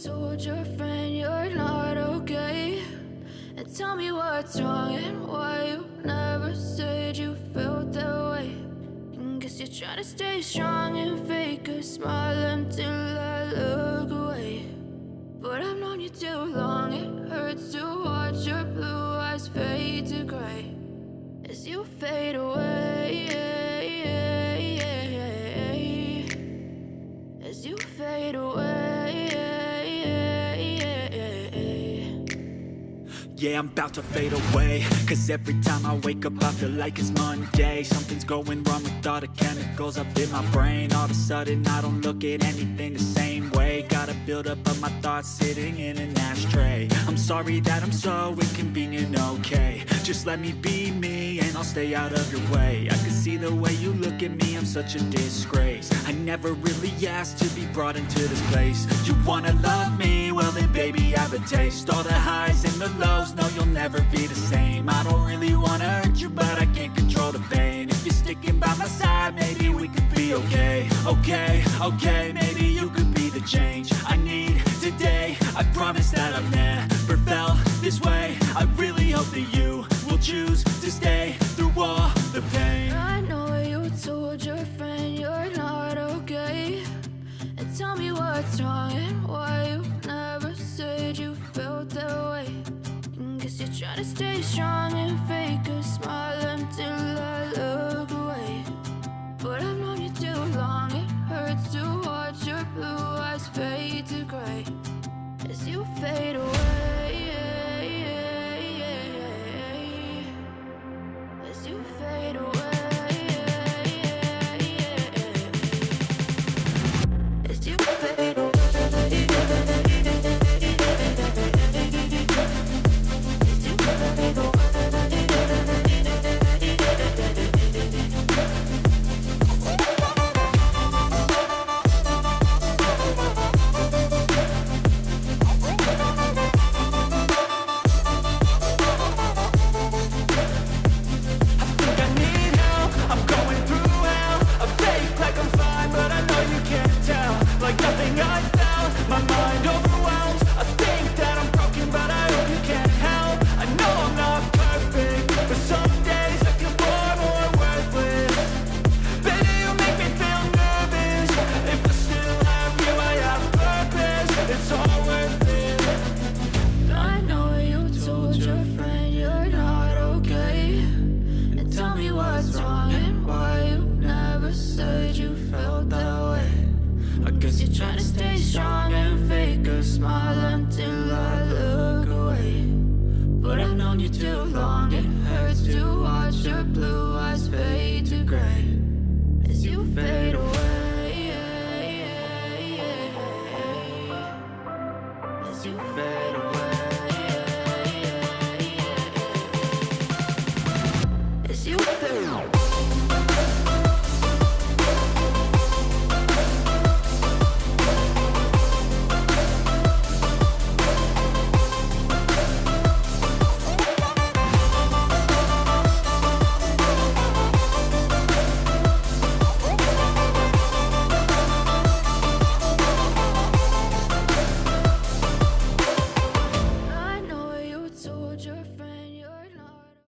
Told your friend you're not okay, and tell me what's wrong and why you never said you felt that way. And guess you're trying to stay strong and fake a smile until I look away. But I've known you too long, it hurts to watch your blue eyes fade to gray as you fade away, as you fade away. Yeah, I'm about to fade away, cause every time I wake up I feel like it's Monday. Something's going wrong with all the chemicals up in my brain. All of a sudden I don't look at anything the same way. Got a buildup of my thoughts sitting in an ashtray. I'm sorry that I'm so inconvenient, okay. Just let me be me and I'll stay out of your way. I can see the way you look at me, I'm such a disgrace. I never really asked to be brought into this place. You wanna love me? Well then baby have a taste. All the highs and the lows, no you'll never be the same. I don't really wanna hurt you but I can't control the pain. If you're sticking by my side maybe we could be okay. Okay, maybe you could be the change I need today. I promise that I've never felt this way. I really hope that you will choose to stay through all the pain. I know you told your friend you're not okay, and tell me what's wrong and why you never said you felt that way. And guess you're trying to stay strong and fake a smile until I look away. But I've known you too long, it hurts to watch your blue eyes fade to gray as you fade away, as you fade away, as you fade away. As you fade away.